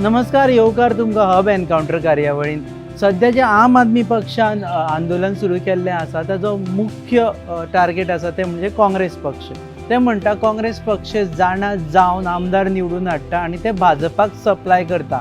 नमस्कार, येवकार तुमकां हब एनकावंटर कार्यावळीन. सध्या जे आम आदमी पक्षान आंदोलन सुरू केल्लें आसा ताचो मुख्य टार्गेट आसा ते म्हणजे काँग्रेस पक्ष. ते म्हणटा काँग्रेस पक्ष जाणा जावन आमदार निवडून हाडटा आनी ते भाजपाक सप्लाय करता.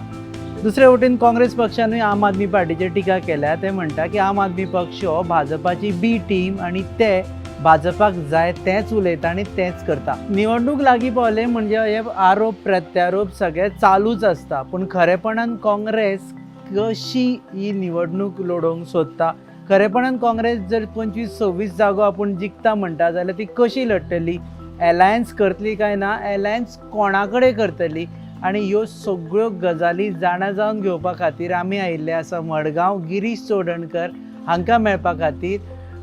दुसरे वटेन काँग्रेस पक्षानूय आम आदमी पार्टीचेर टिका केल्या. ते म्हणटा की आम आदमी पक्ष हो भाजपाची बी टीम आनी ते भाजपाक जाय तेंच उलयता आनी तेंच करता. निवडणूक लागीं पावले म्हणजे हे आरोप प्रत्यारोप सगळे चालूच आसता. पूण खरेपणान काँग्रेस कशी ही निवडणूक लडोवंक सोदता, खरेपणान काँग्रेस जर 25-26 जागो आपूण जिखता म्हणटा जाल्यार ती कशी लडटली, एलायन्स करतली काय ना, एलायन्स कोणा कडेन करतली, आनी ह्यो सगळ्यो गजाली जाणा जावन घेवपा खातीर आमी आयिल्ले आसा मडगांव गिरीश चोडणकर हांकां मेळपा खातीर.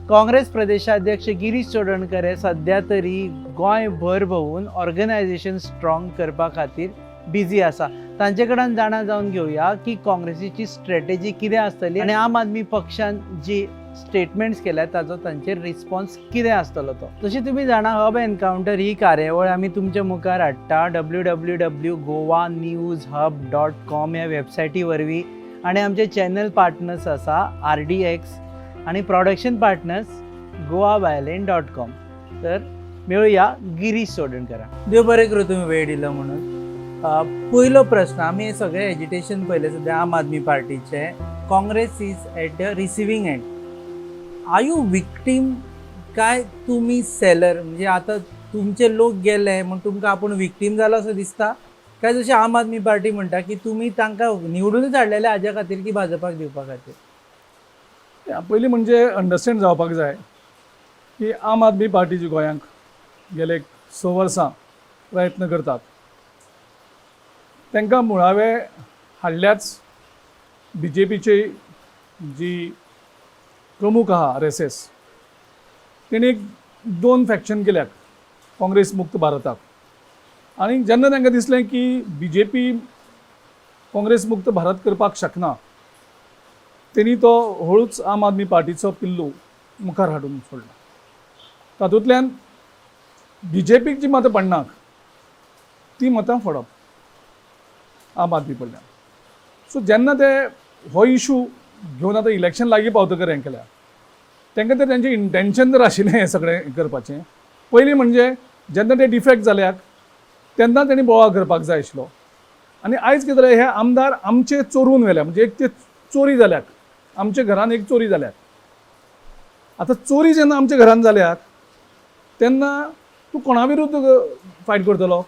काँग्रेस प्रदेशाध्यक्ष गिरीश चोडणकर हे सद्या तरी गोंयभर भोंवून ऑर्गनायझेशन स्ट्रॉंग करपा खातीर बिजी आसा. तांचे कडेन जाणा जावन घेवया की काँग्रेसीची स्ट्रॅटेजी कितें आसतली आनी आम आदमी पक्षान जी स्टेटमेंट्स केल्यात ताचो तांचेर रिस्पॉन्स कितें आसतलो तो. तशी तुमी जाणा हब एनकावंटर ही कार्यावळ आमी तुमच्या मुखार हाडटा www.goanewshub.com ह्या वेबसायटी वरवीं. आनी आमचे चॅनल पार्टनर्स आसा RDX आणि प्रोडक्शन पार्टनर्स goaviolin.com. तर मेळुया गिरीश चोडणकराक. देव बरें करूं तुमी वेळ दिलो म्हणून. पयलो प्रश्न, आमी सगळे एजिटेशन पयले सद्या आम आदमी पार्टीचे. Congress is at the receiving end. Are you victim काय तुमी सेलर? म्हणजे आतां तुमचे लोक गेले म्हण तुमकां आपूण विक्टीम जालो असो दिसता काय जशें आम आदमी पार्टी म्हणटा की तुमी तांकां निवडूनच हाडलेले हाज्या खातीर की भाजपाक दिवपा खातीर? पयलीं म्हणजे अंडरस्टँड जावपाक जाय की आम आदमी पार्टी जी गोंयांक गेले 6 वर्सां प्रयत्न करतात तांकां मुळावे हाडल्याच BJPचे जी प्रमुख आहा RSS तेणी एक 2 फॅक्शन केल्यात काँग्रेस मुक्त भारताक. आनी जेन्ना तांकां दिसलें की BJP काँग्रेस मुक्त भारत करपाक शकना तेणी तो हळूच आम आदमी पार्टीचो पिल्लू मुखार हाडून सोडला. तातूंतल्यान BJPक जी मतां पडनात ती मतां फोडप आम आदमी कडल्यान. सो जेन्ना ते हो इशू घेवन आतां इलेक्शन लागीं पावतकर हें केल्या तांकां तर तेंचें इंटेंशन जर आशिल्लें हें सगळें करपाचें. पयलीं म्हणजे जेन्ना ते डिफेक्ट जाल्यात तेन्ना तेणी बोवाळ करपाक जाय आशिल्लो. आनी आयज कितें जालें, हे आमदार आमचे चोरून व्हेल्या. म्हणजे एक ते चोरी जाल्यात, आमच्या घरान एक चोरी जाल्यात. आतां चोरी जेन्ना आमच्या घरान जाल्यात तेन्ना तूं कोणा विरुद्ध फायट करतलो?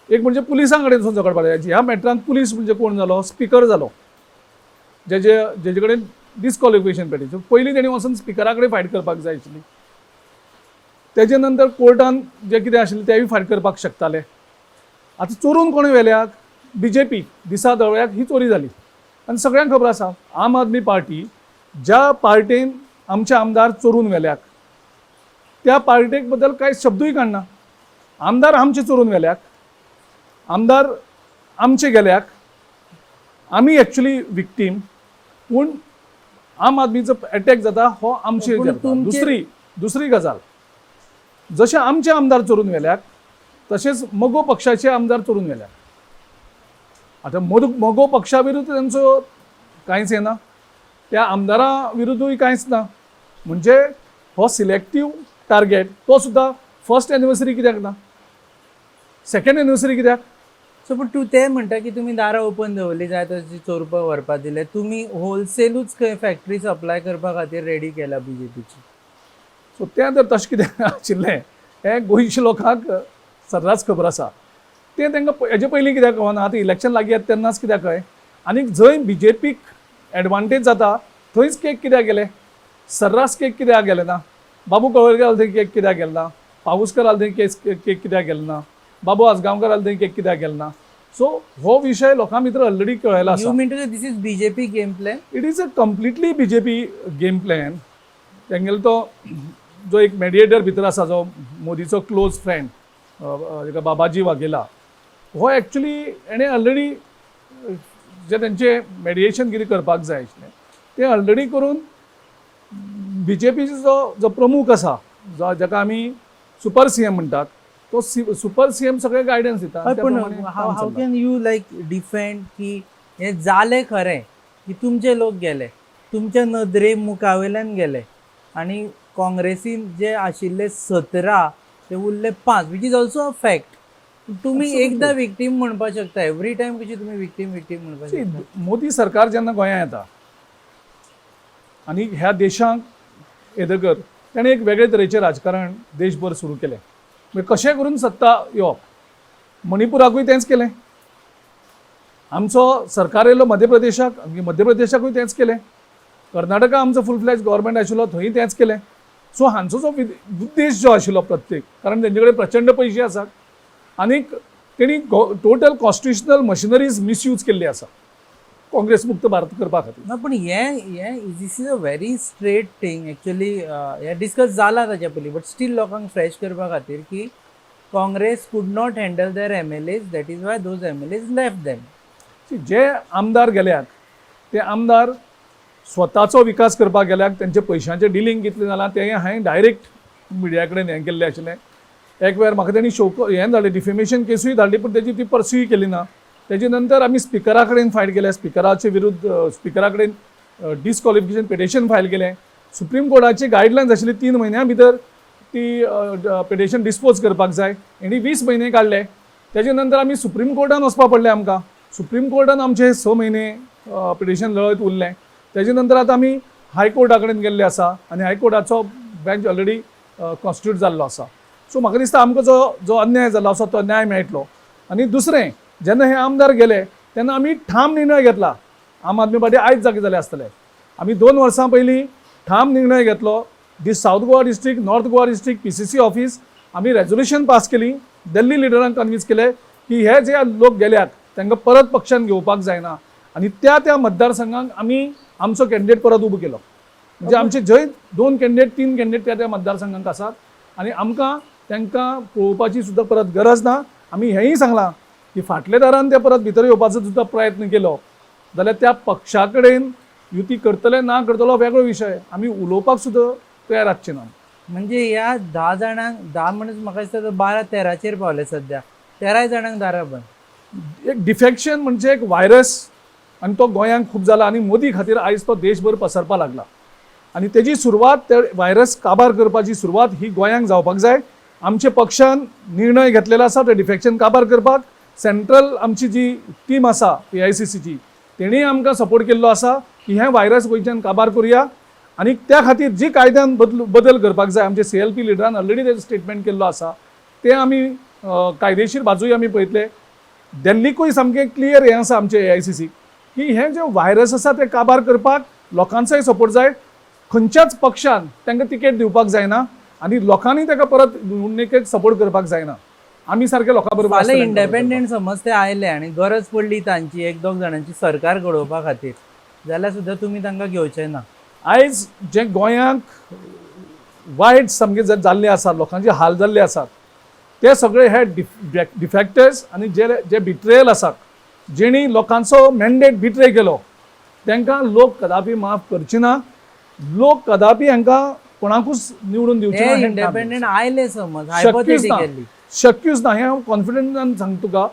एक म्हणजे पुलिसां कडेन वचून झगड पाडपाची. ह्या मॅटरान पुलीस म्हणजे कोण जालो? स्पिकर जालो, जेजे कडेन डिस्क्वॉलिफिकेशन पेटीचो. पयलीं तेणी वचून स्पिकरा कडेन फायट करपाक जाय आशिल्ली. तेजे नंतर कोर्टान जें कितें आशिल्लें तेंवूय फायट करपाक शकताले. आतां चोरून कोणें व्हेल्यात? BJP दिसा दवळ्याक ही चोरी जाली. आनी सगळ्यांक खबर आसा आम आदमी पार्टी ज्या पार्टेन आमचे आमदार चोरून व्हेल्यात त्या पार्टेक बद्दल कांय शब्दूय काडना. आमदार आमचे चोरून व्हेल्यात, आमदार आमचे गेल्याक, आमी एक्चुली विक्टीम. पूण आम आदमीचो अटॅक जाता हो आमचे. दुसरी गजाल, जशे आमचे आमदार चोरून व्हेल्यात तशेंच मोगो पक्षाचे आमदार चोरून व्हेल्यात. आतां मोगो पक्षा विरुद्ध तांचो कांयच येना, त्या आमदारा विरुद्धूय कांयच ना. म्हणजे हो सिलेक्टीव टार्गेट तो सुद्दां फर्स्ट एनिवर्सरी कित्याक ना, सेकंड एनिवर्सरी कित्याक? सो पूण तूं तें म्हणटा की तुमी दारां ओपन दवरली जाय तशी चोरपा व्हरपा दिले. तुमी होलसेलूच खंय फॅक्टरी सप्लाय करपा खातीर रेडी केला BJPची. सो तें जर तशें कितें आशिल्लें हें गोंयच्या लोकांक सर्रास खबर आसा. तें तांकां हेजे पयलीं कित्याक कळना, आतां इलेक्शन लागीं येता तेन्नाच कित्याक कळ्ळें. आनी जंय BJPक एडवांटेज जाता थंयच केक कित्याक गेले? सर्रास केक कित्याक गेले ना? बाबू कवळेकर आले थंय केक कित्याक गेले ना? पाऊसकर आले थंय केक कित्याक गेले ना? बाबू आसगांवकर आले थंय केक कित्याक गेले ना? सो हो विशय लोकां भितर ऑलरेडी कळयला आसा. You mean to say this is BJP game plan? It is a completely BJP game plan. तेंगेलो तो जो एक मेडिएटर भितर आसा जो मोदीचो क्लोज फ्रेंड जेका बाबाजी वाघेला, हो एक्चुली हेणें ऑलरेडी जे तेंचे मेडिएशन कितें करपाक जाय आशिल्लें तें ऑलरेडी करून BJPचो जो प्रमुख आसा, जाका आमी सुपर CM म्हणटात, तो सुपर सीएम सगळे गायडन्स दिता हय, त्या पण प्रमाणे काम हाव चल्लां. कॅन यू लायक डिफेंड की हे जालें खरें की तुमचे लोक गेले, तुमच्या नदरे मुखावयल्यान गेले आणि काँग्रेसीन जे आशिल्ले 17 ते उरले 5 which is also a fact. तुम्ही Absolutely. एकदा विक्टीम म्हणपाक शकता, एवरी टायम कशी तुम्ही विक्टीम म्हणपाक See, शकता. मोदी सरकार जेन्ना गोंयांत येता आनी ह्या देशाक येतकर ताणें एक वेगळे तरेचें राजकारण देशभर सुरू केलें. म्हणजे कशें करून सत्ता येवप. मणिपुराकूय तेंच केलें. आमचो सरकार येयलो मध्य प्रदेशाकूय तेंच केलें. कर्नाटका आमचो फूल फ्लॅज गव्हर्मेंट आशिल्लो थंय तेंच केलें. सो हांचो जो उद्देश जो आशिल्लो प्रत्येक, कारण तेंचे कडेन प्रचंड पयशे आसात आनीक तेणी टोटल कॉन्स्टिट्युशनल मशिनरीज मिसयूज केल्ली आसा काँग्रेस मुक्त भारत करपा खातीर. ना पण हे this is a very straight thing actually. हे डिस्कस जाला ताच्या पयलीं, बट स्टील लोकांक फ्रेश करपा खातीर की Congress could not handle their MLAs, that is why those MLAs left them. जे आमदार गेल्यात ते आमदार स्वताचो विकास करपाक गेल्याक त्यांचे पयशांचें डिलींग कितलें जालां तें हांवें डायरेक्ट मिडिया कडेन हें केल्लें आशिल्लें. एक वेळ म्हाका तेणी हें धाडलें, डिफेमेशन केसूय धाडली, पूण तेजी ती परस्यूय केली ना. तेजे नंतर आमी स्पिकरा कडेन फायट केलें, स्पिकराचे विरुद्ध स्पिकरा कडेन डिस्क्वॉलिफिकेशन पिटिशन फायल केलें. सुप्रीम कोर्टाची गायडलायन्स आशिल्ली 3 म्हयन्यां भितर ती पिटिशन डिस्पोज करपाक जाय. हेणी 20 म्हयने काडले. तेजे नंतर आमी सुप्रीम कोर्टान वचपा पडलें आमकां. सुप्रीम कोर्टान आमचे 6 म्हयने पिटिशन लढत उरलें. तेजे नंतर आतां आमी हायकोर्टा कडेन गेल्ले आसा आनी हायकोर्टाचो बेंच ऑलरेडी कॉन्स्टिट्यूट जाल्लो आसा. सो म्हाका दिसता आमकां जो अन्याय जाल्लो आसा तो न्याय मेळटलो. आनी दुसरें, जेन्ना हे आमदार गेले तेन्ना आमी ठाम निर्णय घेतला. आम आदमी पार्टी आयज जागे जाले आसतले. आमी 2 वर्सां पयलीं ठाम निर्णय घेतलो. South Goa district, north Goa district PCC office आमी रेझोल्युशन पास केली. दिल्ली लिडरांक कन्विन्स केले की हे जे लोक गेल्यात तांकां परत पक्षान घेवपाक जायना आनी त्या मतदारसंघाक आमी आमचो कॅन्डिडेट परत उबो केलो. म्हणजे आमचे जंय 2 कॅन्डिडेट 3 कॅन्डिडेट त्या मतदारसंघाक आसात आनी आमकां तांकां पळोवपाची सुद्दां परत गरज ना. आमी हेंय सांगलां की फाटल्या दारान ते परत भितर येवपाचो सुद्दां प्रयत्न केलो जाल्यार त्या पक्षा कडेन युती करतले ना करतलो वेगळो विशय, आमी उलोवपाक सुद्दां तयार आसचे ना. म्हणजे ह्या 10 जाणांक 10 म्हणून म्हाका दिसता 12-13चेर पावले सध्या. 13 जाणांक दारां बंद. एक डिफेक्शन म्हणजे एक व्हायरस आनी तो गोंयांक खूब जाला आनी मोदी खातीर आयज तो देशभर पसरपा लागला. आनी तेजी सुरवात, ते व्हायरस काबार करपाची सुरवात ही गोंयांक जावपाक जाय. आमचे पक्षान निर्णय घेतलेलो आसा ते डिफेक्शन काबार करपाक. सेंट्रल आमची जी टीम आसा AICCची तेणी आमकां सपोर्ट केल्लो आसा की हे व्हायरस गोंयच्यान काबार करुया आनी त्या खातीर जी कायद्यान बदल करपाक जाय. आमचे CLP लिडरान ऑलरेडी तेजो स्टेटमेंट केल्लो आसा. ते आमी कायदेशीर बाजूय आमी पळयतले. दिल्लीकूय सामकें क्लियर हें आसा आमचे AICC की हे जे व्हायरस आसा ते काबार करपाक लोकांचोय सपोर्ट जाय. खंयच्याच पक्षान तांकां तिकेट दिवपाक जायना आनी लोकांनी ताका परत निवडणुकेक सपोर्ट करपाक जायना. आमी सारके लोकां बरोबर फाल्यां इंडिपेंडंट समज ते आयले आनी गरज पडली तांची 1-2 जाणांची सरकार घडोवपा खातीर, जाल्यार सुद्दां तुमी तांकां घेवचे ना. आयज जे गोंयांक वायट सामके जाल्ले आसा, लोकांचे हाल जाल्ले आसात, ते सगळे हे डिफेक्टर्स आनी जे बिट्रेयल आसात, जेणी लोकांचो मॅन्डेट बिट्रे केलो, तांकां लोक कदापि माफ करचे ना. लोक कदापि हांकां कोणाकूच निवडून दिवचे ना. इंडिपेंडंट आयले समज शक्यूच ना, हायपोथेटिकली, शक्यूच ना. हें हांव कॉन्फिडंटान सांगता तुका,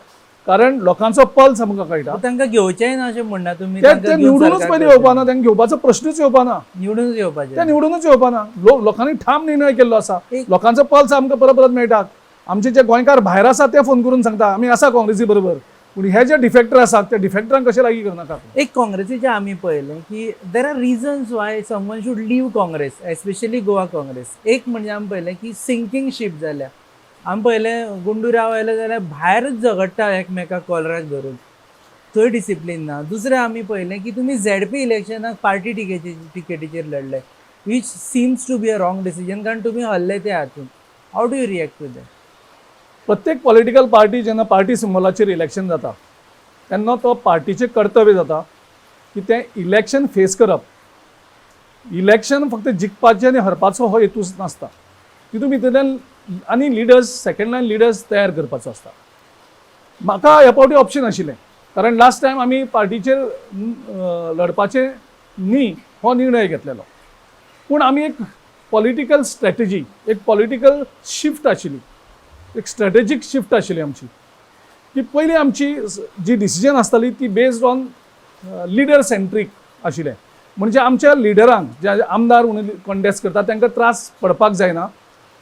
कारण लोकांचो पल्स आमकां कळटा. तांकां घेवचेय ना अशें म्हणना तुमी. ते निवडूनच पयलीं येवपाना, तांकां घेवपाचो प्रश्नूच येवपाना. निवडूनच येवपाचें. ते निवडूनच येवपाना. लोकांनी ठाम निर्णय केल्लो आसा. लोकांचो पल्स आमकां परत मेळटा. आमचे जे गोंयकार भायर आसा ते फोन करून सांगता आमी आसा काँग्रेसी बरोबर, पूण हे जे डिफेक्टर आसात ते डिफेक्टरांक कशें लागीं करनाका. एक काँग्रेसीचे आमी पळयलें की there are reasons why someone should leave Congress, especially Goa Congress. एक म्हणजे आमी पळयलें की सिंकींग शीप जाल्या. आमी पळयलें गुंडूराव आयले जाल्यार भायरच झगडटा एकमेकाक कॉलराक धरून, थंय डिसिप्लीन ना. दुसरें आमी पळयलें की तुमी ZP इलेक्शनाक पार्टी टिकेटीचेर लढले, which seems to be a wrong decision, कारण तुमी हल्ले ते हातून. How do you react to that? प्रत्येक पॉलिटिकल पार्टी जेन्ना पार्टी सिंबलाचेर इलेक्शन जाता तेन्ना तो पार्टीचें कर्तव्य जाता की तें इलेक्शन फेस करप. इलेक्शन फक्त जिखपाचें आनी हरपाचो हो हेतूच नासता. तितून भितरल्यान आनी लिडर्स, सेकंड लायन लिडर्स तयार करपाचो आसता. म्हाका ह्या फावटी ऑप्शन आशिल्लें, कारण लास्ट टायम आमी पार्टीचेर लडपाचें न्ही हो निर्णय घेतलेलो, पूण आमी एक पॉलिटिकल स्ट्रॅटेजी, एक पॉलिटिकल शिफ्ट आशिल्ली एक स्ट्रॅटेजीक शिफ्ट आशिल्ली आमची की पयलीं आमची जी डिसिजन आसताली ती बेस्ड ऑन लिडर सेंट्रीक आशिल्लें. म्हणजे आमच्या लिडरांक जे आमदार म्हणून कॉन्टेस्ट करतात तांकां त्रास पडपाक जायना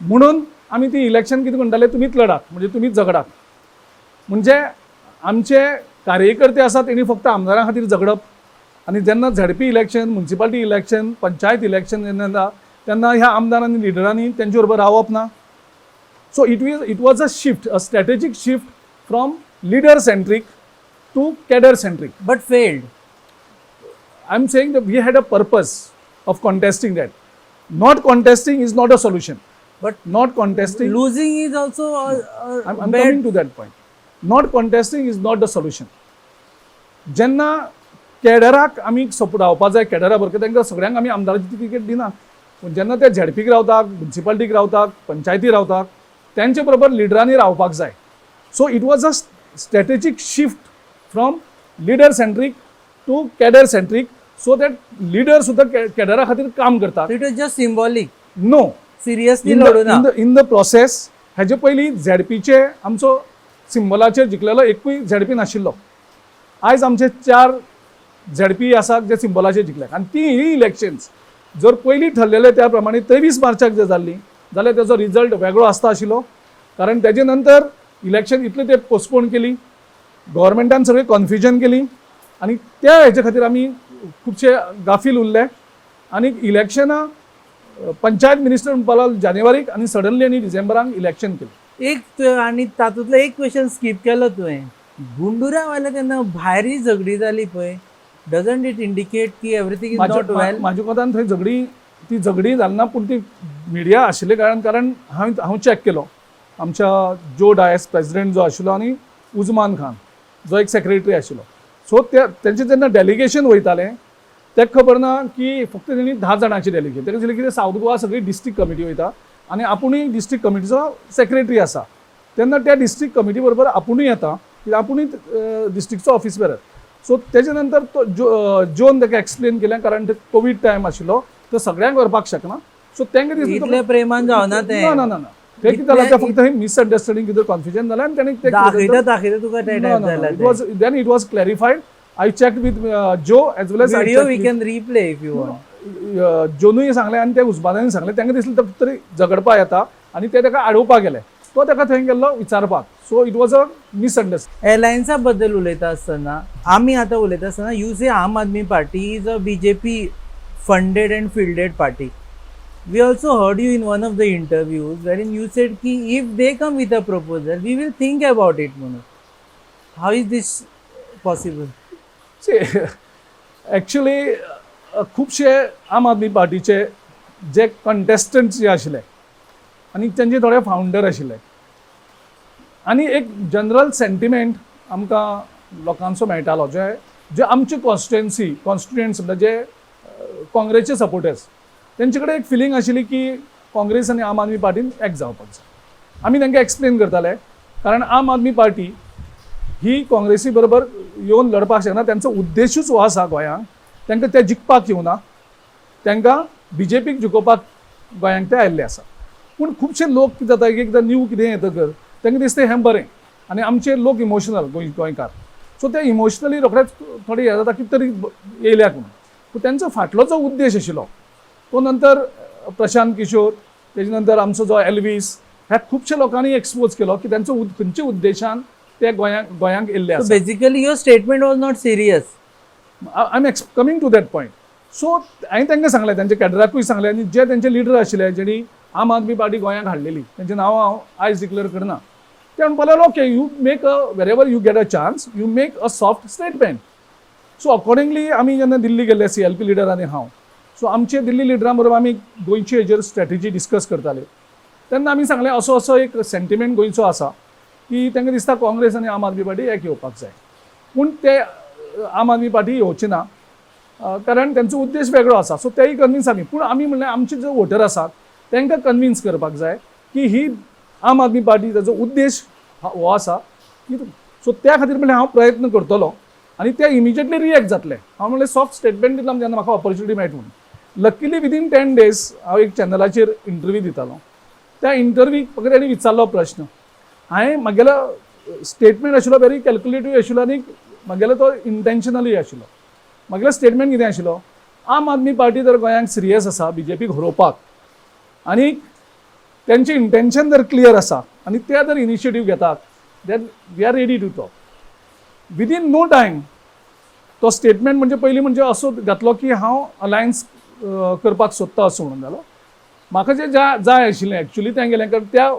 म्हणून आमी ती इलेक्शन कितें म्हणटाले तुमीच लडात म्हणजे तुमीच झगडात. म्हणजे आमचे कार्यकर्ते आसा तेणी फक्त आमदारां खातीर झगडप आनी जेन्ना झडपी election municipality election panchayat election जेन्ना येता तेन्ना ह्या आमदारांनी लिडरांनी तेंचे बरोबर रावप ना. So it was a shift, a strategic shift from leader centric to cadre centric. But failed. I'm saying that we had a purpose of contesting that. Not contesting is not a solution. But not contesting. losing is also I'm bad. coming to that point. Not contesting is not the solution. जेन्ना कॅडराक आमी रावपाक जाय कॅडरा बरोबर तांकां सगळ्यांक आमी आमदाराची ticket दिनात. पूण जेन्ना ते झडपीक रावतात म्युन्सिपालिटीक रावतात पंचायती रावतात त्यांचे बरोबर लिडरांनी रावपाक जाय. So it was a strategic shift from leader centric to cadre centric so that leader सुद्धा कॅडरा खातीर काम करतात. It was just symbolic. No. Seriously in the process हाजे पयलीं झेडपीचे आमचो सिंबलाचेर जिखलेलो एकूय झेडपी नाशिल्लो. आयज आमचे 4 झेडपी आसात जे सिंबलाचेर जिखल्यात आनी ती इलेक्शन्स जर पयलीं ठरलेले त्या प्रमाणे 23 मार्चाक जर जाल्ली जाल्यार तेजो रिजल्ट वेगळो आसता आशिल्लो. कारण तेजे नंतर इलेक्शन इतले ते पोस्टपोन केली गव्हर्मेंटान सगळी कन्फ्युजन केली आणि त्या हेचे खातीर आमी खुबशे गाफील उरले आनी इलेक्शनां पंचायत मिनिस्टर म्हणपाक लागलो जानेवारीक आनी सडनली आनी डिसेंबराक इलेक्शन केलें. एक आनी तातूंतलो एक क्वेश्चन स्कीप केलो तुवें. गुंडुरा वाले तेन्ना भायरी झगडी जाली पळय, डजंट इट इंडिकेट की एवरीथिंग इज नॉट वेल? म्हाज्या कोतान थंय ती झगडी जालना पूण ती मिडिया आशिल्ले कारण हांव चॅक केलो. आमच्या जो डायस प्रेसिडेंट जो आशिल्लो आनी उजमान खान जो एक सेक्रेटरी आशिल्लो. सो तेंचे जेन्ना डेलिगेशन वयतालें तेका खबर ना की फक्त तेणी 10 जाणांची डेलिगेशन तेका दिसलें कितें सावथ गोवा सगळी डिस्ट्रिक्ट कमिटी वयता आनी आपुणूय डिस्ट्रिक्ट कमिटीचो सेक्रेटरी आसा. तेन्ना त्या डिस्ट्रिक्ट कमिटी बरोबर आपुणूय येता की आपुणूय डिस्ट्रिक्टचो ऑफिस बेरर. सो तेजे नंतर तो जोन ताका एक्सप्लेन केलें कारण ते कोवीड टायम आशिल्लो तो सगळ्यांक व्हरपाक शकना. सो तेंका दिसलें प्रेमान जावना तें. ना ते कितें जालें तें फक्त मिसअंडरस्टँडींग कितें कन्फ्युजन जालें आनी तेणी दाखयता तुका ते टायप जाला. It was clarified. I checked with जो as well as video we can replay if you want. जोनूय सांगलें आनी त्या उस्मानानी सांगलें तांकां दिसलें तो तरी झगडपाक येता आनी ते ताका आडोवपाक गेले. तो ताका थंय गेल्लो विचारपाक. So it was a misunderstanding. एअरलायन्सा बद्दल उलयता आसतना आमी आतां उलयता आसतना you say Aam Aadmi party is a BJP funded and fielded party. We also heard you in one of the interviews wherein you said ki if they come with a proposal, we will think about it. How is this possible? See, actually खुबशे आम आदमी पार्टीचे जे contestants जे आशिल्ले आनी तेंचे थोडे फावंडर आशिल्ले आनी एक जनरल सेंटिमेंट आमकां लोकांचो मेळटालो जे आमचे कॉन्स्टिट्युएंट्स म्हणजे जे काँग्रेसचे सपोर्टर्स तेंचे कडेन एक फिलींग आशिल्ली की काँग्रेस आनी आम आदमी पार्टीन एक जावपाक जाय. आमी तांकां एक्सप्लेन करताले कारण आम आदमी पार्टी ही काँग्रेसी बरोबर येवन लडपाक शकना. तांचो उद्देशूच हो आसा गोंयांक तांकां ते जिखपाक येवना, तांकां BJPक जिखोवपाक गोंयांक ते आयिल्ले आसा. पूण खुबशे लोक कितें जाता एकदां न्यू कितें येतकर तांकां दिसता हें बरें आनी आमचे लोक इमोशनल गोंयकार. सो ते इमोशनली रोखडेच थोडी हें जाता कितें तरी येयल्याक म्हणून. पूण तांचो फाटलो जो उद्देश आशिल्लो तो नंतर प्रशांत किशोर तेजे नंतर आमचो जो एल्वीस ह्या खुबशे लोकांनी एक्सपोज केलो की तांचो खंयच्या उद्देशान ते गोंयांक येयल्ले आसा. Basically your statement was not serious. I am coming to that point. So हांवें तांकां सांगलें तांच्या कॅडराकूय सांगलें आनी जे तेंचे लिडर आशिल्ले जेणी आम आदमी पार्टी गोंयांक हाडलेली तेंचें नांव हांव आयज डिक्लेअर करना. ते म्हणपाक लागलो okay you make wherever you get a chance you make a soft statement. So accordingly आमी जेन्ना दिल्ली गेल्ले CLP लिडर आनी हांव सो आमचे दिल्ली लिडरां बरोबर आमी गोंयची हेजेर स्ट्रॅटेजी डिस्कस करताले तेन्ना आमी सांगलें असो एक सेंटिमेंट गोंयचो आसा की तांकां दिसता काँग्रेस आनी आम आदमी पार्टी एक येवपाक जाय. पूण ते आम आदमी पार्टी येवची ना कारण तांचो उद्देश वेगळो आसा. सो तेय कन्विन्स आमी. पूण आमी म्हणलें आमचे जे वोटर आसात तांकां कन्विन्स करपाक जाय की ही आम आदमी पार्टी ताचो उद्देश हो आसा की सो त्या खातीर म्हणलें हांव प्रयत्न करतलो आनी ते इमिजिएटली रिएक्ट जातले. हांव म्हणलें सॉफ्ट स्टेटमेंट दितलो जेन्ना म्हाका ऑपॉर्च्युनिटी मेळट म्हणून. लकीली विदीन 10 days हांव एक चॅनलाचेर इंटरव्यू दितालो. त्या इंटरव्यूक फक्त ताणी विचारलो प्रश्न हांवें म्हगेलो स्टेटमेंट आशिल्लो वेरी कॅल्क्युलेटीव आशिल्लो आनी म्हगेलो तो इंटेन्शनली आशिल्लो. म्हगेलो स्टेटमेंट कितें आशिल्लो, आम आदमी पार्टी जर गोंयांक सिरियस आसा बीजेपीक हरोवपाक आनी त्यांचे इंटेन्शन जर क्लियर आसा आनी ते जर इनिशिएटीव घेतात then we are ready to talk. Within no time तो स्टेटमेंट म्हणजे पयलीं म्हणजे असो घातलो की हांव अलायन्स करपाक सोदता असो म्हणून जालो. म्हाका जे जाय आशिल्लें एक्चुली तें गेलें कारण त्या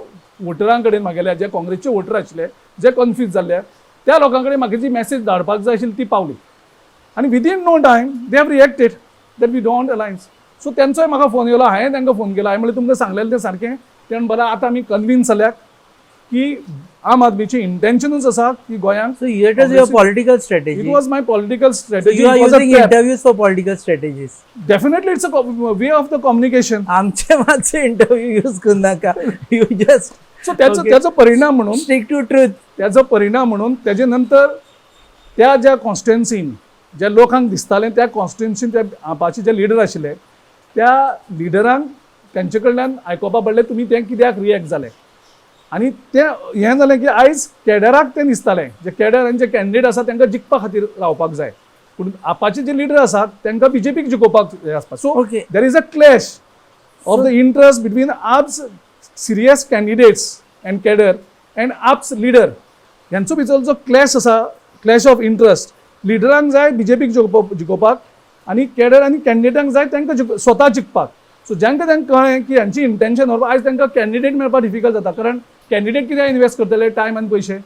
वोटरां कडेन म्हागेल्या जे काँग्रेसचे वोटर आशिल्ले जे कन्फ्यूज जाल्ले त्या लोकां कडेन म्हाका जी मॅसेज धाडपाक जाय आशिल्ली ती पावली आनी within no time they have reacted that we don't alliance. सो तेंचोय म्हाका फोन येयलो, हांवें तांकां फोन केलो, हांवें म्हणलें तुमकां सांगलेलें तें सारकें. ते म्हणलें आतां आमी कन्विन्स जाल्यात की आम आदमीचे इंटेन्शनूच आसा की गोंयांक. So it is your political strategy. It was my political So strategy. you are It was a using trap. interviews for political strategies. Definitely it's a way of the communication. आमचे मातसे interview use करू नका. You just So त्याचा परिणाम म्हणून stick to truth. त्याचा परिणाम म्हणून त्याचे नंतर त्या ज्या कॉन्स्टिट्युएन्सीन ज्या लोकांक दिसतालें त्या कॉन्स्टिट्युएन्सीन त्या आपाचे जे लिडर आशिल्ले त्या लिडरांक त्यांचे कडल्यान आयकोपा पडलें तुमी तें कित्याक रिएक्ट जाले. आनी तें हें जालें की आयज कॅडराक तें दिसतालें जे कॅडर आनी जे कॅन्डिडेट आसा तांकां जिखपा खातीर रावपाक जाय पूण आपाचे जे लिडर आसात तांकां बीजेपीक जिखोवपाक जाय आसता. So Okay. There is a clash of the interest between AAP's serious candidates and cadre and AAP's leader ह्यांचो भितर जो क्लॅश आसा क्लॅश ऑफ इंट्रस्ट. लिडरांक जाय बीजेपीक जिखोवपाक आनी कॅडर आनी कॅन्डिडेटांक जाय तांकां स्वता जिखपाक. सो जांकां तांकां कळ्ळें की हांची इंटेन्शन व्हरपाक आयज तांकां कॅन्डिडेट मेळपाक डिफिकल्ट जाता कारण कॅन्डिडेट कित्याक इन्वेस्ट करतले टायम आनी पयशे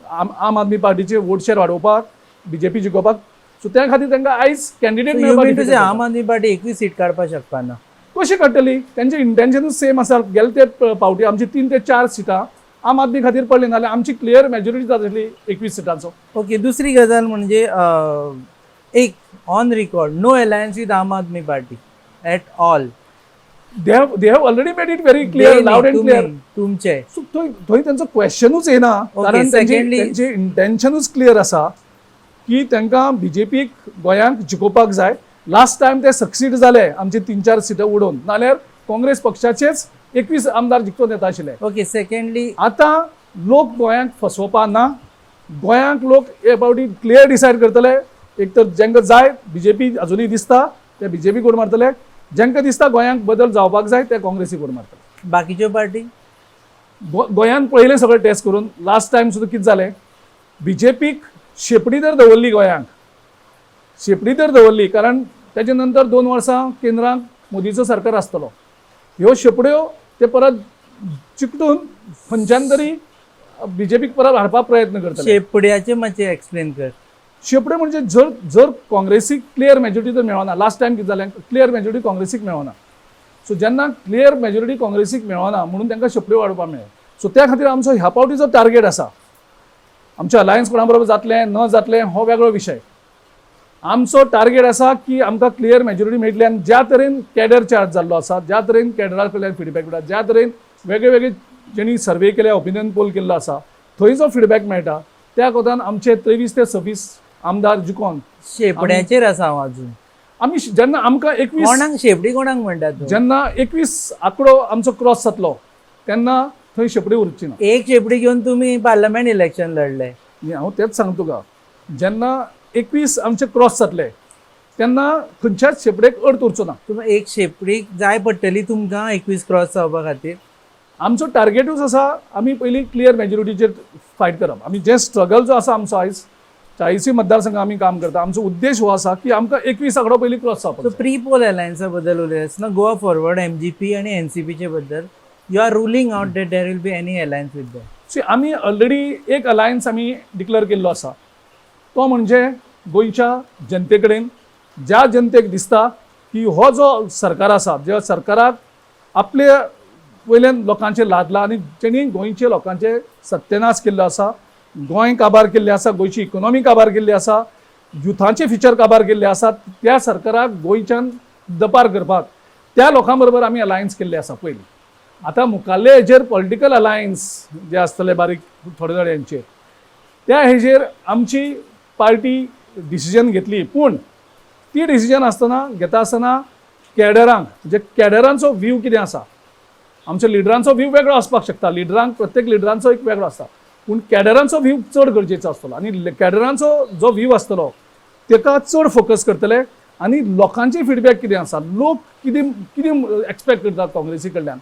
आम आदमी पार्टीचे वोट शेअर वाडोवपाक बीजेपी जिखोवपाक. सो त्या खातीर तांकां आयज कॅन्डिडेट So you मेळपाक mean to say difficult आम आदमी पार्टी 21 सीट काडपाक शकपा ना. कशी काडटली. त्यांचे इंटेन्शनूच सेम आसा. गेले ते पावटी आमची 3 ते 4 सिटां आम आदमी खातीर पडली नाल्यार आमची क्लियर मेजॉरिटी जातली 21 सिटांचो. ओके, दुसरी गजाल म्हणजे एक on record no alliance with Aam Aadmi party at all. they have already made it very clear loud and clear. तुमचे सो थंय त्यांचो क्वेश्चनूच येना कारण त्यांचे इंटेन्शनूच क्लियर आसा की तांकां बीजेपीक गोंयांक जिखोवपाक जाय. लास्ट टायम ते सक्सीड जाले आमचे 3-4 सिटां उडोवन नाल्यार काँग्रेस पक्षाचेच 21 आमदार जिखून येता आशिल्ले. ओके, सेकंडली आतां लोक गोंयांक फसोवपा ना. गोंयांक लोक हे फावटी क्लियर डिसायड करतले. एक तर जांकां जाय बीजेपी अजुनूय दिसता ते बीजेपी कोण मारतले, जांकां दिसता गोंयांक बदल जावपाक जाय ते काँग्रेसी कोण मारतले. बाकीच्यो पार्टी गोंयांत पयलें सगळें टेस्ट करून लास्ट टायम सुद्दां कितें जालें बीजेपीक शेपडी तर दवरली गोंयांक शेपडी तर दवरली कारण त्याच्या नंतर 2 वर्सां केंद्रांत मोदीचो सरकार आसतलो. ह्यो शेपड्यो ते परत चिकटून खंयच्यान तरी बीजेपीक परत हाडपाक प्रयत्न करतले. शेपड्याचे मातशें एक्सप्लेन कर. शेपडे म्हणजे जर काँग्रेसीक क्लियर मेजॉरिटी जर मेळना लास्ट टायम कितें जालें क्लियर मेजॉरिटी काँग्रेसीक मेळना. सो जेन्ना क्लियर मेजॉरिटी काँग्रेसीक मेळना म्हणून तांकां शेपड्यो वाडोवपाक मेळ्ळे. सो त्या खातीर आमचो ह्या पावटीचो टार्गेट आसा. आमचें अलायन्स कोणा बरोबर जातलें न जातलें हो वेगळो विशय. आमचो टार्गेट आसा की आमकां क्लियर मेजॉरिटी मेळटली आनी ज्या तरेन कॅडर चार्ज जाल्लो आसा ज्या तरेन कॅडरा कडल्यान फीडबॅक मेळटा ज्या तरेन वेगळे वेगळे जेणी सर्वे केले ओपिनियन पोल केल्लो आसा थंय जो फीडबॅक मेळटा त्या कोतान आमचे 23 ते 26 आमदार जिखोन शेपड्याचेर आसा हांव अजून. आमी जेन्ना आमकां 21 कोणाक शेपडी कोणाक म्हणटात तूं? जेन्ना 21 आंकडो आमचो क्रॉस जातलो तेन्ना थंय शेपडी उरची ना. एक शेपडी घेवन तुमी पार्लमेंट इलेक्शन लढले. हांव तेच सांगता तुका जेन्ना 21 आमचे क्रॉस जातले तेन्ना खंयच्याच शेपडेक अर्थ उरचो ना. तुमकां एक शेपडी जाय पडटली तुमकां 21 क्रॉस जावपा खातीर. आमचो टार्गेटूच आसा आमी पयलीं क्लियर मेजॉरिटीचेर फायट करप. आमी जे स्ट्रगल जो आसा आमचो आयज 40 मतदारसंघात आमी काम करता आमचो उद्देश हो आसा की आमकां 21 आंकडो पयलीं क्रॉस जावपाक सो जाय. प्री पोल अलायन्सा बद्दल उलयतना गोवा फॉरवर्ड MGP आणि NCPचे बद्दल you are ruling out that there will be any alliance with them. See आमी ऑलरेडी एक अलायन्स आमी डिक्लेअर केल्लो आसा तो म्हणजे गोंयच्या जनते कडेन ज्या जनतेक दिसता की हो जो सरकार आसा ज्या सरकाराक आपले वयल्यान लोकांचे लादला आनी जेणी गोंयचे लोकांचे सत्यानाश केल्लो आसा गोंय काबार केल्लें आसा गोंयची इकॉनॉमी काबार केल्ली आसा युथांचे फ्युचर काबार केल्ले आसात त्या सरकाराक गोंयच्यान दपार करपाक त्या लोकां बरोबर आमी अलायन्स केल्ले आसा पयलीं. आतां मुखाल्ले हेजेर पॉलिटिकल अलायन्स जे आसतले बारीक थोडे थोडे हेंचेर त्या हेजेर आमची पार्टी डिसिजन घेतली पूण ती डिसिजन आसतना घेता आसतना कॅडरांक म्हणजे कॅडरांचो व्यू कितें आसा आमच्या लिडरांचो व्ह्यू वेगळो आसपाक शकता, प्रत्येक लिडरांचो एक वेगळो आसता, पूण कॅडरांचो व्ह्यू चड गरजेचो आसतलो आनी कॅडरांचो जो व्ह्यू आसतलो ताका चड फोकस करतले आनी लोकांची फीडबॅक कितें आसा, लोक कितें कितें एक्सपेक्ट करतात काँग्रेसी कडल्यान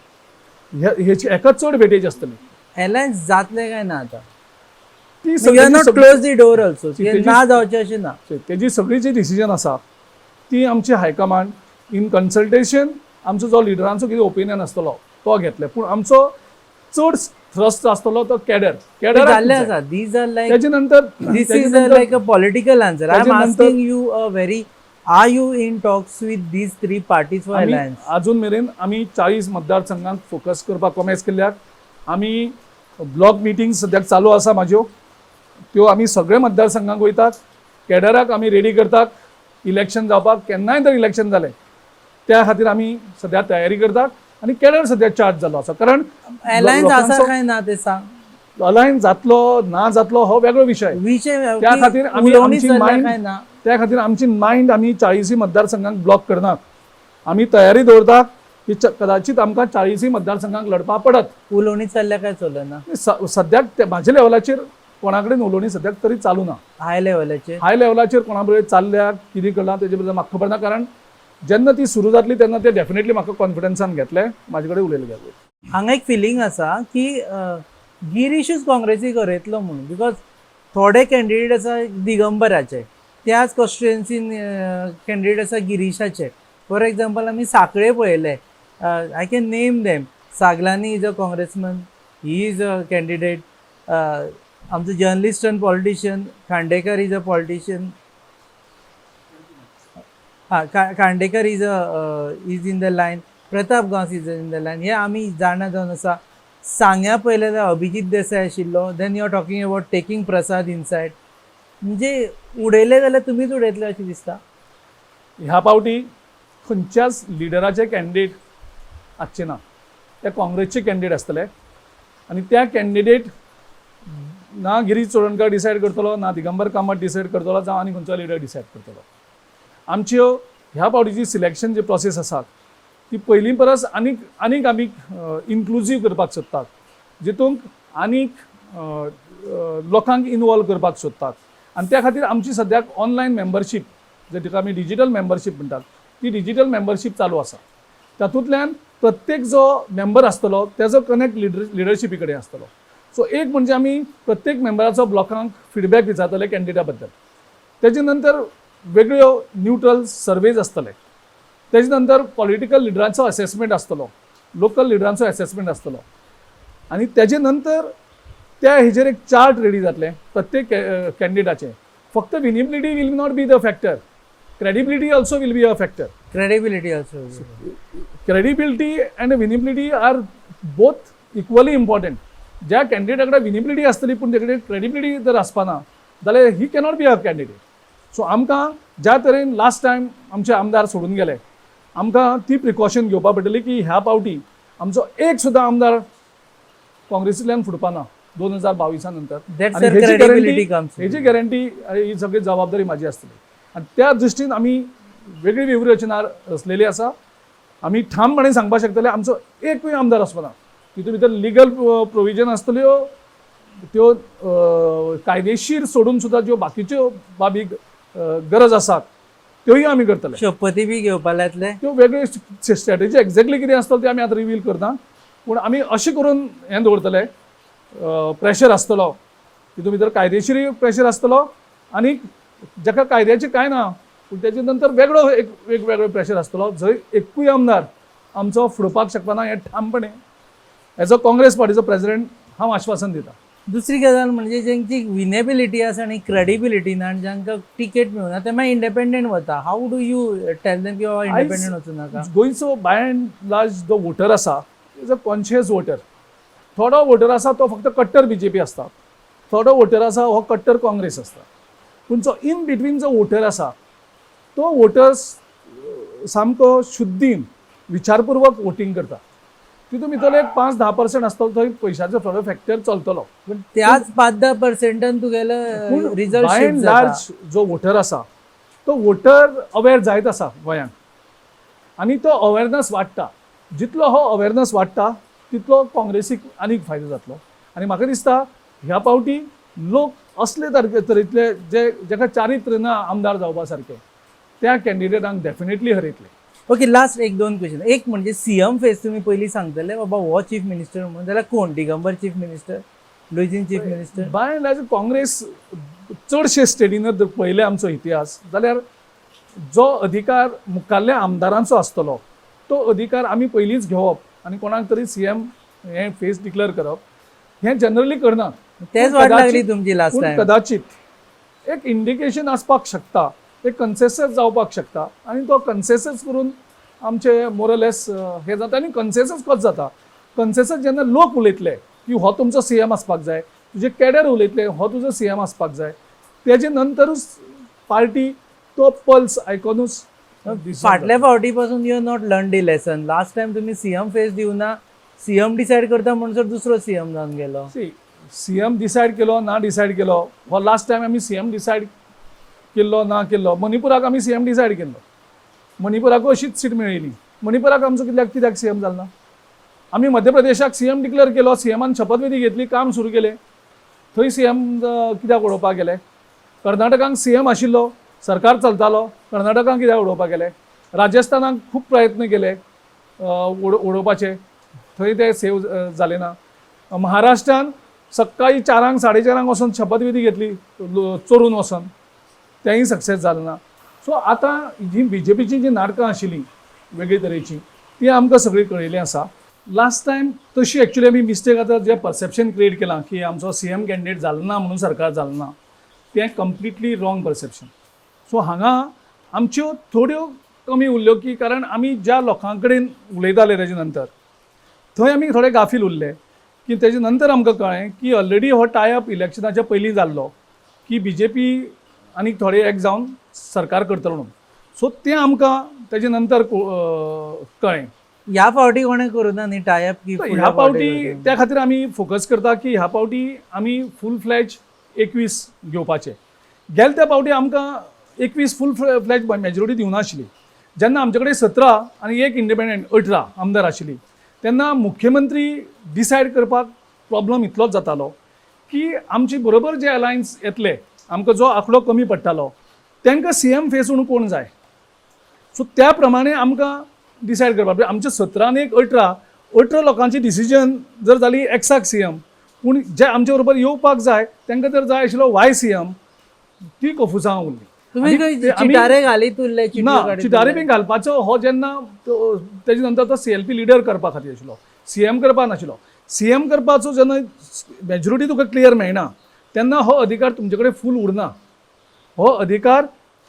हेका चड वेटेज आसतली। अलायन्स जातले काय ना आता? ती you are not close the door also, तेजी- ना जावचे अशें ना। तेजी सगळी जी डिसिजन आसा ती आमची हायकमांड इन कन्सल्टेशन आमचो जो लिडरांचो कितें ओपिनियन आसतलो तो घेतले, पूण आमचो चड थ्रस्ट आसतलो तो कॅडर जाल्ले आसा, दीज आर लायक त्याच्या नंतर this is like a political answer. I am asking you a very, are you in talks with these 3 parties for alliance? अजून मेरेन आमी 40 मतदारसंघांक फोकस करपाक कॉमेस केल्यात। आमी ब्लॉक मिटींग सद्याक चालू आसा म्हाज्यो, त्यो आमी सगळे मतदारसंघांक वयतात, कॅडराक आमी रेडी करतात इलेक्शन जावपाक, केन्नाय जर इलेक्शन जालें त्या खातीर आमी सद्या तयारी करतात आनी कॅडर सद्या चार्ज जालो आसा। कारण अलायन्स आसा काय ना ते सांग। अलायन्स जातलो ना जातलो हो वेगळो विषय, विषय त्या खातीर आमी उलोवणी आमची चल्ल्या मायंड काय ना? त्या खातीर आमची मायंड आमी 40 मतदारसंघांक ब्लॉक करनात। आमी तयारी दवरतात की कदाचित आमकां 40 मतदारसंघांक लढपाक पडत। उलोवणी चल्ल्या काय चलना? सद्याक म्हाज्या लेवलाचेर कोणा कडेन उलोवणी सद्याक तरी चालू ना। हाय लेवलाचेर हाय लेवलाचेर कोणा बरोबर चालल्या कितें करना तेजे बद्दल म्हाका खबर ना, कारण जेन्ना ती सुरू जातली तेन्ना ते डेफिनेटली म्हाका कॉन्फिडन्सान घेतले, म्हाजे कडेन उलयले गेले। हांगा एक फिलींग आसा की गिरीशूच काँग्रेसी गरयतलो म्हणून, बिकॉज थोडे कॅन्डिडेट आसा दिगंबराचे, त्याच कॉन्स्टिट्युएन्सीन कॅन्डिडेट आसा गिरीशाचे। फॉर एग्जाम्पल आमी साखळे पळयले, आय कॅन नेम देम। सागलानी is a Congressman, he is a candidate. आमचो journalist and politician Khandekar is a politician, Khandekar is in the line, Pratap Gawas is in the line, हे आमी जाणा जावन आसा। सांग्या पयले जाल्यार अभिजीत देसाय आशिल्लो, then you are talking about taking Prasad inside, म्हणजे उडयले जाल्यार तुमीच उडयतले अशें दिसता। ह्या पावटी खंयच्याच लिडराचे कॅन्डिडेट आसचे ना, ते काँग्रेसचे कॅन्डिडेट आसतले आनी त्या कॅन्डिडेट ना गिरीश चोडणकर डिसायड करतलो, ना दिगंबर कामत डिसायड करतलो, जावं आनी खंयचो लिडर डिसायड करतलो। आमच्यो ह्या पावटीची सिलेक्शन जी प्रोसेस आसा ती पयलीं परस आनीक आमी इन्क्लुजीव करपाक सोदतात, जितूंक आनीक लोकांक इनवॉल्व करपाक सोदतात आनी त्या खातीर आमची सद्याक ऑनलायन मेंबरशीप, जिका आमी डिजिटल मेंबरशीप म्हणटात, ती डिजिटल मेंबरशीप चालू आसा। तातूंतल्यान प्रत्येक जो मेंबर आसतलो तेजो कनेक्ट लिडरशिपी कडेन आसतलो। सो एक म्हणजे आमी प्रत्येक मेंबराचो ब्लॉकांक फीडबॅक विचारतले कॅन्डिडेटा बद्दल, तेजे नंतर वेगळ्यो न्यूट्रल सर्वेज आसतले, तेजे नंतर पॉलिटिकल लिडरांचो असेसमेंट आसतलो, लोकल लिडरांचो असेसमेंट आसतलो आनी तेजे नंतर त्या हेजेर एक चार्ट रेडी जातले प्रत्येक कॅन्डिडेटाचे। फक्त winnability will not be the factor, credibility also will be a factor. Credibility also, credibility and winnability are both equally important. ज्या कॅन्डिडेटा कडेन विनिबिलिटी आसतली पूण तेजे कडेन क्रेडिबिलिटी जर आसपाना जाल्यार ही cannot be a candidate. So आमकां ज्या तरेन लास्ट टायम आमचे आमदार सोडून गेले, आमकां ती प्रिकॉशन घेवपा पडटली की ह्या पावटी आमचो एक सुद्दां आमदार काँग्रेसींतल्यान फुटपाना 2022 नंतर। That's आनी where credibility comes in. हेजी गॅरंटी ही सगळी जबाबदारी म्हाजी आसतली आनी त्या दृश्टीन आमी वेगळी व्यूहरचना रचलेली आसा। आमी ठामपणे सांगपाक शकतले आमचो एकूय आमदार आसपाना, तितून भितर लिगल प्रोविजन आसतल्यो, त्यो कायदेशीर सोडून सुद्दां ज्यो बाकीच्यो बाबी गरज आसात त्योय आमी करतले। शपथी बी घेवपा लायतले, त्यो वेगळ्यो स्ट्रॅटेजी एक्झॅक्टली कितें आसतलो ते आमी आतां रिवील करना, पूण आमी अशें करून हें दवरतले, प्रेशर आसतलो, तितून भितर कायदेशीर प्रेशर आसतलो आनी जाका कायद्याचें कांय ना पूण तेजे नंतर वेगळो एक वेगवेगळो प्रेशर आसतलो, जंय एकूय आमदार आमचो फुडपाक शकपाना हें ठामपणे एज अ काँग्रेस पार्टीचो प्रेसिडेंट हांव आश्वासन दिता। दुसरी गजाल म्हणजे जेंची विनेबिलिटी आसा आनी क्रेडिबिलिटी ना आनी जांकां टिकेट मेळना ते मागीर इंडिपेंडंट वता। How do you tell them की बाबा इंडिपेंडंट वचूं नाका? गोंयचो बाय एंड लार्ज जो वोटर आसा इज अ कॉन्शियस वोटर। थोडो वोटर आसा तो फक्त कट्टर बीजेपी आसता, थोडो वोटर आसा हो कट्टर काँग्रेस आसता, पूण जो इन बिटवीन जो वोटर आसा तो वोटर्स सामको शुद्धीन विचारपूर्वक वोटींग करता। तितून भितर एक 5-10% आसतलो थंय पयशाचो थोडो फॅक्टर चलतलो, पण त्याच 5-10% तुगेलो result by end shift large जो वोटर आसा तो वोटर अवेर जायत आसा गोंयांत आनी तो अवेरनस वाडटा। जितलो हो अवेरनस वाडटा तितलो काँग्रेसीक आनीक फायदो जातलो. आनी म्हाका दिसता ह्या पावटी लोक असले तरेतले जेका चारित्र ना आमदार जावपा सारके त्या कॅन्डिडेटांक डेफिनेटली हरयतले. ओके, लास्ट एक दोन क्वेश्चन. एक म्हणजे सीएम फेस तुम्ही पयलीं सांगतले बाबा हो चीफ मिनिस्टर म्हणून, जाल्यार कोण? Digambar chief minister, Luizinho chief minister? By and large Congress चडशे स्टेटीन जर पळयले आमचो इतिहास जाल्यार जो अधिकार मुखाल्ल्या आमदारांचो आसतलो तो अधिकार आमी पयलींच घेवप आनी कोणाक तरी सीएम हे फेस डिक्लेअर करप हें जनरली करना. तेच वाट लागली तुमची लास्ट पूण टायम. कदाचित एक इंडिकेशन आसपाक शकता, एक कन्सेसस जावपाक शकता आनी तो कन्सेसस करून आमचे मोरलेस हे जाता. आनी कन्सेसस कसो जाता? कन्सेसस जेन्ना लोक उलयतले की हो तुमचो सीएम आसपाक जाय, तुजे कॅडर उलयतले हो तुजो सीएम आसपाक जाय, तेजे नंतरूच पार्टी तो पल्स आयकोनूच फाटल्या फावटी पासून you not learn the lesson. Last time तुम्ही सीएम फेस दिवना, सीएम डिसाइड करता म्हणसर दुसरो सीएम जावन गेलो. सीएम डिसायड केलो ना डिसायड केलो, हो लास्ट टायम आमी सीएम डिसायड केल्लो ना केल्लो. मणिपुराक आमी सीएम डिसायड केल्लो, मणिपुराक अशीच सीट मेळिल्ली. मणिपुराक आमचो कित्याक सीएम जालो ना? आमी मध्य प्रदेशाक सीएम डिक्लेअर केलो, सीएमान शपथविधी घेतली, काम सुरू केले, थंय सीएम कित्याक उडोवपाक गेले? कर्नाटकांक सीएम आशिल्लो, सरकार चलतालो, कर्नाटकांक कित्याक उडोवपाक गेले? राजस्थानाक खूब प्रयत्न केले उडोवपाचे, थंय ते सेव जाले ना. महाराष्ट्रान सकाळी 4 4:30 वचून शपथविधी घेतली चोरून वचून, तेंय सक्सेस जालें ना. सो आतां जी बीजेपीची जी नाटकां आशिल्लीं वेगळे तरेची ती आमकां सगळी कळिल्ली आसा. लास्ट टायम तशी एक्चुली आमी मिस्टेक आतां जे परसेप्शन क्रिएट केलां की आमचो सीएम कॅन्डिडेट जालो ना म्हणून सरकार जालो ना, तें कम्प्लिटली रॉंग परसेप्शन. सो हांगा आमच्यो थोड्यो कमी उरल्यो की कारण आमी ज्या लोकां कडेन उलयताले तेजे नंतर थंय आमी थोडे गाफील उरले की तेजे नंतर आमकां कळ्ळें की ऑलरेडी हो टायअप इलेक्शनाच्या पयलीं जाल्लो की बीजेपी आनीक थोडे एक जावन सरकार करतलो म्हणून. सो तें आमकां तेजे नंतर कळ्ळें. ह्या फावटी कोणें करूना न्ही टायअप की ह्या पावटी त्या खातीर आमी फोकस करता की ह्या पावटी आमी फूल फ्लॅज 21 घेवपाचे. गेल्या त्या पावटी आमकां 21 फूल फ्लॅज मेजॉरिटी दिवना आशिल्ली. जेन्ना आमचे कडेन 17 आनी एक इंडिपेंडंट 18 आमदार आशिल्ली तेन्ना मुख्यमंत्री डिसायड करपाक प्रॉब्लम इतलोच जातालो की आमचे बरोबर जे अलायन्स येतले, आमकां जो आंकडो कमी पडटालो तांकां सीएम फेस म्हणून कोण जाय. सो त्या प्रमाणे आमकां डिसायड करपाक आमचे 17 आनी 18 लोकांची डिसिजन जर जाली एक्साक सीएम, पूण जे आमचे बरोबर येवपाक जाय तांकां तर जाय आशिल्लो वाय सीएम, ती कफुसां उरली. तुम्ही चिटारे घालीत उरले ना चिटारे बी घालपाचो हो जेन्ना तेजे नंतर तो सीएलपी लिडर करपा खातीर आशिल्लो, सीएम करपा नाशिल्लो. सीएम करपाचो जेन्ना मेजॉरिटी तुका क्लियर मेळना तेन्ना हो अधिकार तुमचे कडेन फूल उरना. हो अधिकार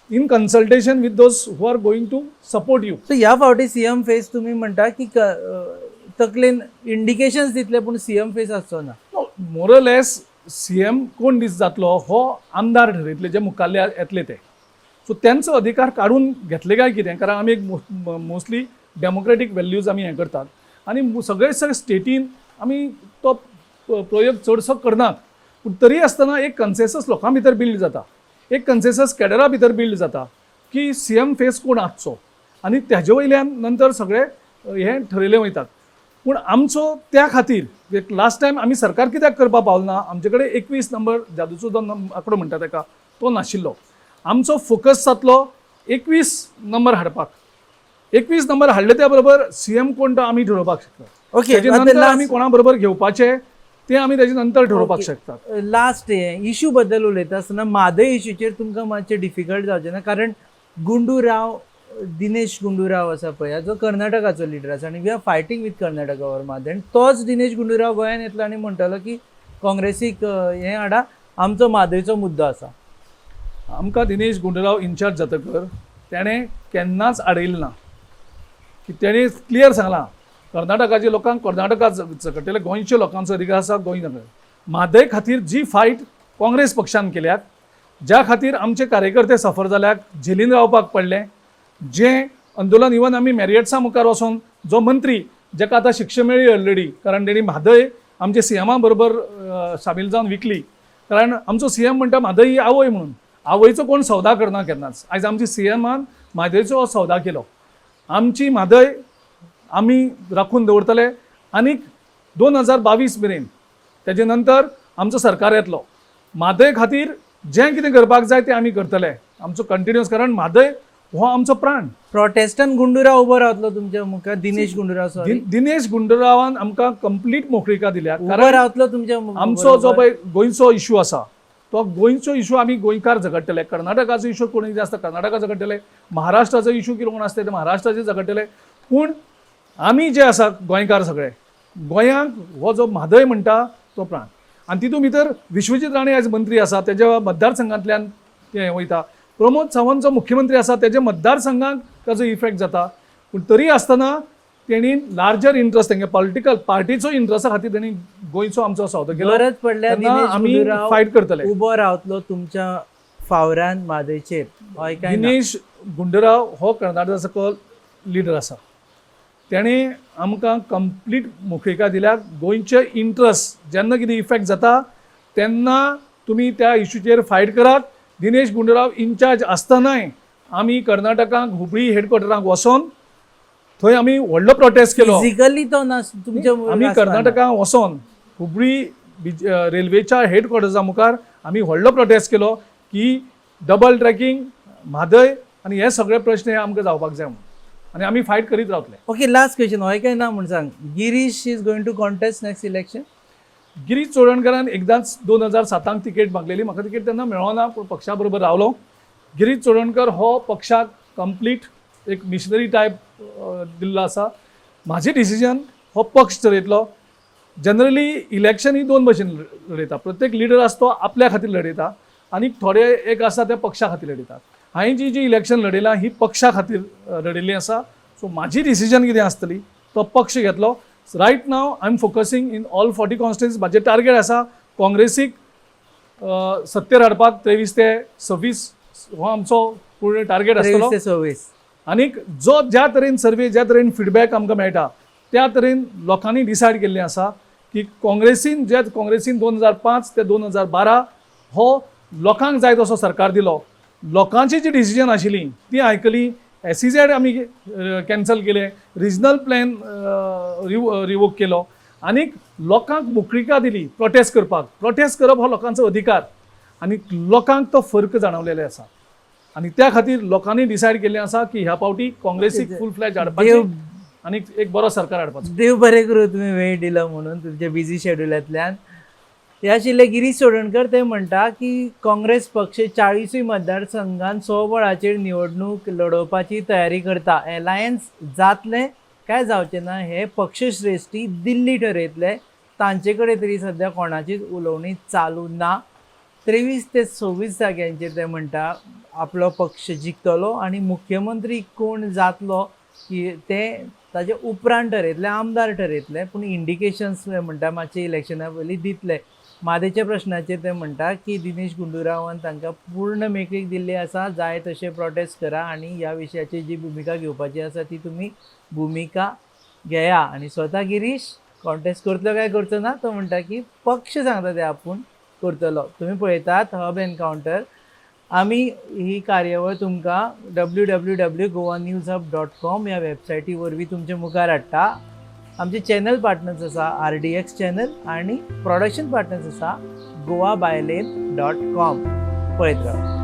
in consultation with those who are going to support you. So ह्या फावटी सीएम फेस तुम्ही म्हणटा की तकलेन इंडिकेशन्स दितले पूण सीएम फेस आसचो ना. मोरलेस सीएम कोण जातलो हो आमदार ठरयतले जे मुखाल्ले येतले ते. सो त्यांचो अधिकार काढून घेतले काय कितें? कारण आमी एक मोस्टली डेमोक्रेटीक व्हॅल्यूज आमी हें करतात आनी सगळे स्टेटीन आमी तो प्रयोग चडसो करनात. पूण तरी आसतना एक कन्सेसस लोकां भितर बिल्ड जाता, एक कन्सेसस कॅडरा भितर बिल्ड जाता की सीएम फेस कोण आसचो आनी तेजे वयल्यान नंतर सगळे हें ठरयलें वयतात. पूण आमचो त्या खातीर लास्ट टायम आमी सरकार कित्याक करपाक पावलो ना? आमचे कडेन 21 नंबर जादूचो जो आंकडो म्हणटा ताका तो नाशिल्लो. आमचो फोकस जातलो 21 नंबर हाडपाक. 21 नंबर हाडले त्या बरोबर सीएम कोण तो आमी ठरोवपाक शकतात. ओके, तेजे नंतर आमी कोणा बरोबर घेवपाचे ते आमी तेजे नंतर ठरोवपाक शकतात. लास्ट इश्यू बद्दल उलयता आसतना म्हादय इश्यूचेर तुमकां मातशें डिफिकल्ट जावचें ना, कारण दिनेश गुंडूराव आसा पळय जो कर्नाटकाचो लिडर आसा आनी we are fighting with Karnataka over Mhadei. तोच दिनेश गुंडूराव गोंयान येतलो आनी म्हणटालो की काँग्रेसीक हें हाडा, आमचो म्हादयचो मुद्दो आसा. आमकां दिनेश गुंडूराव इन्चार्ज जातकर तेणें केन्नाच आडयलें ना की तेणें क्लियर सांगलां कर्नाटकाच्या लोकांक कर्नाटका सकयले गोंयच्या लोकांचो अधिकार आसा गोंय नगर. म्हादय खातीर जी फायट काँग्रेस पक्षान केल्यात, ज्या खातीर आमचे कार्यकर्ते सफर जाल्याक, जेलीन रावपाक पडलें, जें आंदोलन इवन आमी मॅरियट्सा मुखार वचून जो मंत्री जाका आतां शिक्षा मेळ्ळी ऑलरेडी कारण तेणी म्हादय आमच्या सीएमा बरोबर सामील जावन विकली. कारण आमचो सीएम म्हणटा म्हादय ही आवय म्हणून. आवयचो कोण सौदा करना केन्नाच. आयज आमच्या सीएमान म्हादयचो सौदा केलो. आमची म्हादय आमी राखून दवरतले आनीक 2022 मेरेन तेजे नंतर आमचो सरकार येतलो. म्हादय खातीर जें कितें करपाक जाय तें आमी करतले. आमचो कंटिन्युअस, कारण म्हादय हो आमचो प्राण. प्रोटेस्टंट गुंडुराव उबो रावतलो तुमच्या मुखार, दिनेश गुंडुराव सॉरी दिनेश गुंडूरावान आमकां कंप्लीट मोकळीका दिल्या. उबो रावतलो तुमच्या आमचो जो पळय गोंयचो इशू आसा तो गोंयचो इशू आमी गोंयकार झगडटले. कर्नाटकाचो इशू कोणी आसता कर्नाटका झगडटले, महाराष्ट्राचो इशू कितें कोण आसता ते महाराष्ट्राचे झगडटले. पूण आमी जे आसा गोंयकार सगळे, गोंयांक हो जो म्हादय म्हणटा तो प्राण. आनी तितून भितर विश्वजीत राणे आयज मंत्री आसा, तेज्या मतदारसंघांतल्यान ते वयता. प्रमोद सावंत जो मुख्यमंत्री आसा तेज्या मतदारसंघाक ताजो इफेक्ट जाता. पूण तरी आसतना तेणी लार्जर इंट्रस्ट तेंगे पॉलिटिकल पार्टीचो इंट्रस्टा खातीर तेणी गोंयचो आमचो सौदो केलो. गरज पडल्यार तेन्ना दिनेश आमी गुंडुराव फायट करतले. उबो रावतलो तुमच्या फावरान म्हादयचेर. हय काय ना? दिनेश गुंडूराव हो कर्नाटकाचो लिडर आसा. तेणें आमकां कंप्लीट मोकळीका दिल्या. गोंयचे इंट्रस्ट जेन्ना कितें इफेक्ट जाता तेन्ना तुमी त्या इशूचेर फायट करात. दिनेश गुंडूराव इन्चार्ज आसतनाय आमी कर्नाटकाक हुबळी हेडक्वॉर्टराक वचोन थंय आमी व्हडलो प्रोटेस्ट केलो. फिजिकली तो तुमच्या आमी कर्नाटकाक वचोन हुबळी रेल्वेच्या हेडक्वॉर्टर्सा मुखार आमी व्हडलो प्रोटेस्ट केलो की डबल ट्रॅकिंग, म्हादय आनी हे सगळे प्रश्न हे आमकां जावपाक जाय म्हणून. आनी आमी फायट करीत रावतले. Okay, last question. हय काय ना म्हण सांग. Girish is going to contest next election? Girish चोडणकरान एकदांच 2007 तिकेट मागलेली. म्हाका तिकेट तेन्ना मेळोना, पूण पक्षा बरोबर रावलो. गिरीश चोडणकर हो पक्षाक कंप्लीट एक मिशनरी टायप दिल्लो आसा. म्हाजें डिसिजन हो पक्ष ठरयतलो. जनरली इलेक्शन ही दोन भशेन लडयता. प्रत्येक लिडर आसा तो आपल्या खातीर लडयता आनी थोडे एक आसा ते पक्षा खातीर लडयतात. हांवें जी इलेक्शन लडयलां ही पक्षा खातीर लडयल्ली आसा. सो म्हाजी डिसिजन कितें आसतली तो पक्ष घेतलो. रायट नाव I am focusing in all 40 constituency. म्हाजें टार्गेट आसा काँग्रेसीक सत्तेर हाडपाक 23 ते 26 हो आमचो पूर्ण टार्गेट आसतलो. 23 ते 26. आनीक जो ज्या तरेन सर्वे, ज्या तरेन फिडबॅक आमकां मेळटा त्या तरेन लोकांनी डिसायड केल्लें आसा की काँग्रेसीन 2005 ते 2012 हो लोकांक जाय तसो सरकार दिलो. लोकांची जी डिसिजन आशिल्ली ती आयकली. SEZ आमी कॅन्सल केले, रिजनल प्लॅन रिवोक केलो आनीक लोकांक मोकळीका दिली प्रोटेस्ट करपाक. प्रोटेस्ट करप हो लोकांचो अधिकार आनी लोकांक तो फर्क जाणवलेले आसा. आनी त्या खातीर लोकांनी डिसायड केल्लें आसा की ह्या पावटी काँग्रेसीक फूल फ्लॅज हाडपाची आनी एक बरो सरकार हाडपाचो. देव बरें करूं तुमी वेळ दिलो म्हणून तुमच्या बिझी शेड्युलांतल्यान. हे आशिल्ले गिरीश चोडणकर. ते म्हणटा की काँग्रेस पक्ष 40 मतदारसंघांत स्वबळाचेर निवडणूक लडोवपाची तयारी करता. एलायन्स जातले काय जावचे ना हे पक्षश्रेश्ठी दिल्ली ठरयतले. तांचे कडेन तरी सध्या कोणाचीच उलोवणी चालू ना. 23 ते 26 जाग्यांचेर ते म्हणटा आपलो पक्ष जिखतलो आनी मुख्यमंत्री कोण जातलो की ते ताजे उपरांत ठरयतले, आमदार ठरयतले. पूण इंडिकेशन्स म्हणटा मातशे इलेक्शना पयलीं दितले. म्हादयच्या प्रश्नाचेर ते म्हणटा की दिनेश गुंडूरावान तांकां पूर्ण मेकळीक दिल्ली आसा. जाय तशें प्रोटेस्ट करा आनी ह्या विशयाची जी भुमिका घेवपाची आसा ती तुमी भुमिका घेया. आनी स्वता गिरीश कॉन्टेस्ट करतलो काय करचो ना तो म्हणटा की पक्ष सांगता ते आपूण करतलो. तुमी पळयतात हब एनकावंटर. आमी ही कार्यावळ तुमकां www.goanewshub.com ह्या वेबसायटी वरवीं तुमच्या मुखार हाडटा. आमचे चॅनल पार्टनर्स आसा RDX चॅनल आनी प्रोडक्शन पार्टनर्स आसा goabyelane.com. पळयत राव.